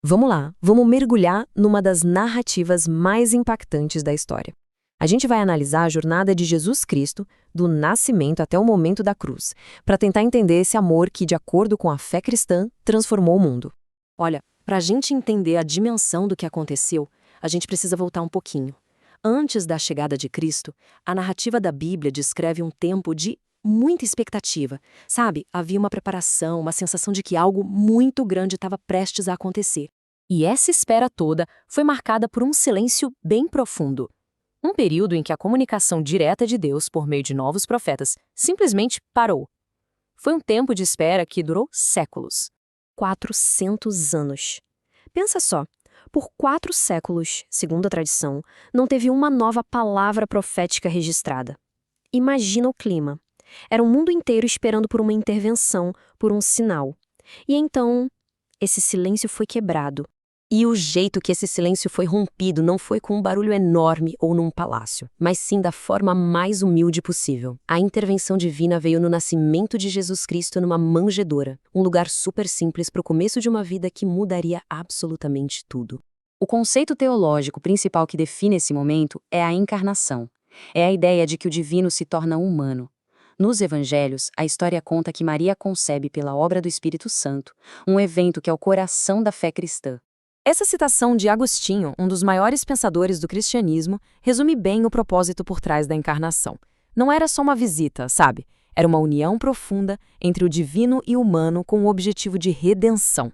Vamos lá, vamos mergulhar numa das narrativas mais impactantes da história. A gente vai analisar a jornada de Jesus Cristo, do nascimento até o momento da cruz, para tentar entender esse amor que, de acordo com a fé cristã, transformou o mundo. Olha, para a gente entender a dimensão do que aconteceu, a gente precisa voltar um pouquinho. Antes da chegada de Cristo, a narrativa da Bíblia descreve um tempo de muita expectativa. Sabe, havia uma preparação, uma sensação de que algo muito grande estava prestes a acontecer. E essa espera toda foi marcada por um silêncio bem profundo. Um período em que a comunicação direta de Deus por meio de novos profetas simplesmente parou. Foi um tempo de espera que durou séculos. 400 anos. Pensa só, por 4 séculos, segundo a tradição, não teve uma nova palavra profética registrada. Imagina o clima. Era o mundo inteiro esperando por uma intervenção, por um sinal. E então, esse silêncio foi quebrado. E o jeito que esse silêncio foi rompido não foi com um barulho enorme ou num palácio, mas sim da forma mais humilde possível. A intervenção divina veio no nascimento de Jesus Cristo numa manjedoura, um lugar super simples para o começo de uma vida que mudaria absolutamente tudo. O conceito teológico principal que define esse momento é a encarnação. É a ideia de que o divino se torna humano. Nos evangelhos, a história conta que Maria concebe pela obra do Espírito Santo, um evento que é o coração da fé cristã. Essa citação de Agostinho, um dos maiores pensadores do cristianismo, resume bem o propósito por trás da encarnação. Não era só uma visita, sabe? Era uma união profunda entre o divino e o humano com o objetivo de redenção.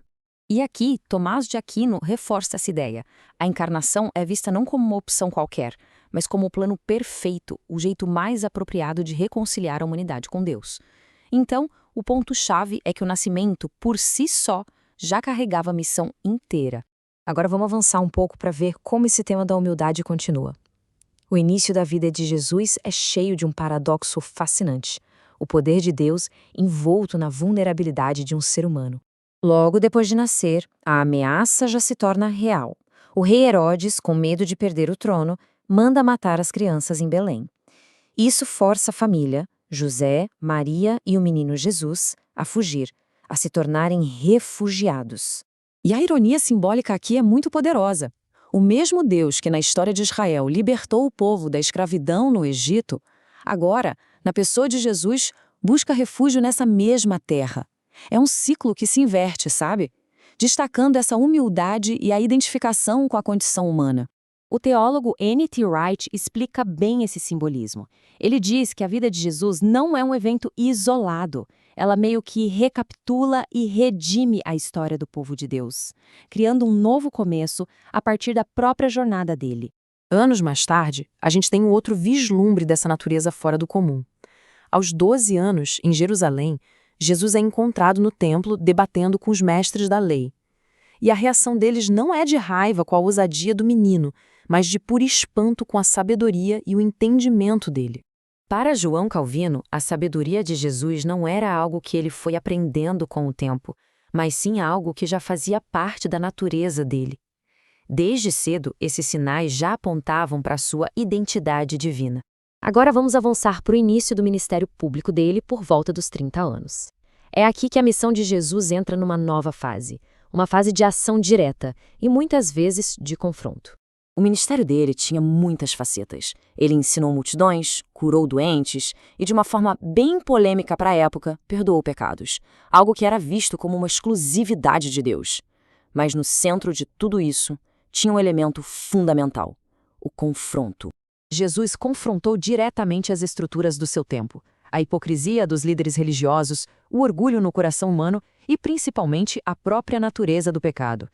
E aqui, Tomás de Aquino reforça essa ideia. A encarnação é vista não como uma opção qualquer, mas como o plano perfeito, o jeito mais apropriado de reconciliar a humanidade com Deus. Então, o ponto-chave é que o nascimento, por si só, já carregava a missão inteira. Agora vamos avançar um pouco para ver como esse tema da humildade continua. O início da vida de Jesus é cheio de um paradoxo fascinante. O poder de Deus envolto na vulnerabilidade de um ser humano. Logo depois de nascer, a ameaça já se torna real. O rei Herodes, com medo de perder o trono, manda matar as crianças em Belém. Isso força a família, José, Maria e o menino Jesus, a fugir, a se tornarem refugiados. E a ironia simbólica aqui é muito poderosa. O mesmo Deus que na história de Israel libertou o povo da escravidão no Egito, agora, na pessoa de Jesus, busca refúgio nessa mesma terra. É um ciclo que se inverte, sabe? Destacando essa humildade e a identificação com a condição humana. O teólogo N.T. Wright explica bem esse simbolismo. Ele diz que a vida de Jesus não é um evento isolado. Ela meio que recapitula e redime a história do povo de Deus, criando um novo começo a partir da própria jornada dele. Anos mais tarde, a gente tem um outro vislumbre dessa natureza fora do comum. Aos 12 anos, em Jerusalém, Jesus é encontrado no templo debatendo com os mestres da lei. E a reação deles não é de raiva com a ousadia do menino, mas de puro espanto com a sabedoria e o entendimento dele. Para João Calvino, a sabedoria de Jesus não era algo que ele foi aprendendo com o tempo, mas sim algo que já fazia parte da natureza dele. Desde cedo, esses sinais já apontavam para a sua identidade divina. Agora vamos avançar para o início do ministério público dele por volta dos 30 anos. É aqui que a missão de Jesus entra numa nova fase, uma fase de ação direta e muitas vezes de confronto. O ministério dele tinha muitas facetas. Ele ensinou multidões, curou doentes e, de uma forma bem polêmica para a época, perdoou pecados, algo que era visto como uma exclusividade de Deus. Mas no centro de tudo isso, tinha um elemento fundamental: o confronto. Jesus confrontou diretamente as estruturas do seu tempo, a hipocrisia dos líderes religiosos, o orgulho no coração humano e, principalmente, a própria natureza do pecado.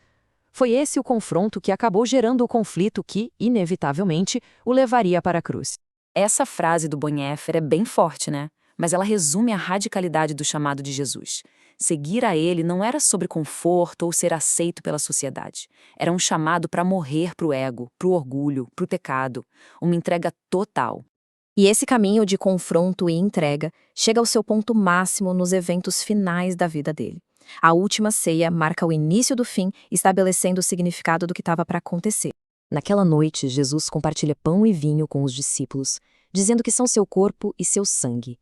Foi esse o confronto que acabou gerando o conflito que, inevitavelmente, o levaria para a cruz. Essa frase do Bonhoeffer é bem forte, né? Mas ela resume a radicalidade do chamado de Jesus. Seguir a ele não era sobre conforto ou ser aceito pela sociedade. Era um chamado para morrer para o ego, para o orgulho, para o pecado. Uma entrega total. E esse caminho de confronto e entrega chega ao seu ponto máximo nos eventos finais da vida dele. A última ceia marca o início do fim, estabelecendo o significado do que estava para acontecer. Naquela noite, Jesus compartilha pão e vinho com os discípulos, dizendo que são seu corpo e seu sangue.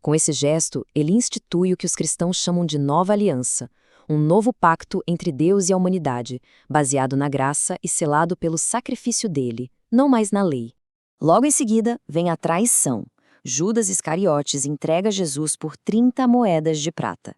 Com esse gesto, ele institui o que os cristãos chamam de nova aliança, um novo pacto entre Deus e a humanidade, baseado na graça e selado pelo sacrifício dele, não mais na lei. Logo em seguida, vem a traição. Judas Iscariotes entrega Jesus por 30 moedas de prata.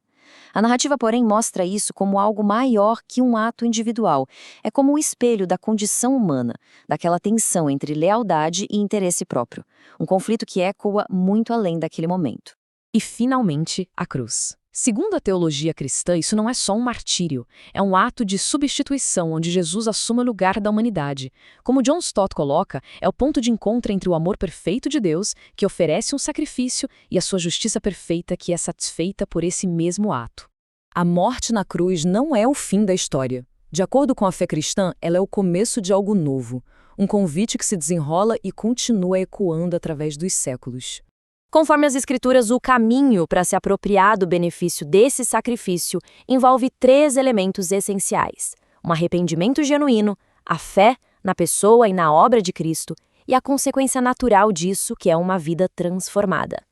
A narrativa, porém, mostra isso como algo maior que um ato individual. É como um espelho da condição humana, daquela tensão entre lealdade e interesse próprio. Um conflito que ecoa muito além daquele momento. E, finalmente, a cruz. Segundo a teologia cristã, isso não é só um martírio, é um ato de substituição onde Jesus assume o lugar da humanidade. Como John Stott coloca, é o ponto de encontro entre o amor perfeito de Deus, que oferece um sacrifício, e a sua justiça perfeita, que é satisfeita por esse mesmo ato. A morte na cruz não é o fim da história. De acordo com a fé cristã, ela é o começo de algo novo, um convite que se desenrola e continua ecoando através dos séculos. Conforme as Escrituras, o caminho para se apropriar do benefício desse sacrifício envolve 3 elementos essenciais: um arrependimento genuíno, a fé na pessoa e na obra de Cristo e a consequência natural disso, que é uma vida transformada.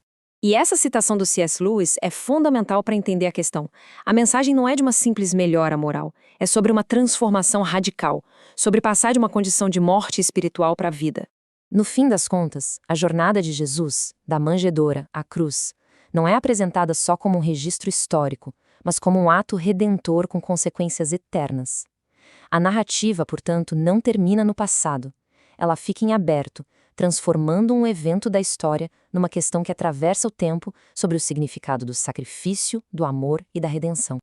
E essa citação do C.S. Lewis é fundamental para entender a questão. A mensagem não é de uma simples melhora moral, é sobre uma transformação radical, sobre passar de uma condição de morte espiritual para a vida. No fim das contas, a jornada de Jesus, da manjedoura à cruz, não é apresentada só como um registro histórico, mas como um ato redentor com consequências eternas. A narrativa, portanto, não termina no passado. Ela fica em aberto, transformando um evento da história numa questão que atravessa o tempo sobre o significado do sacrifício, do amor e da redenção.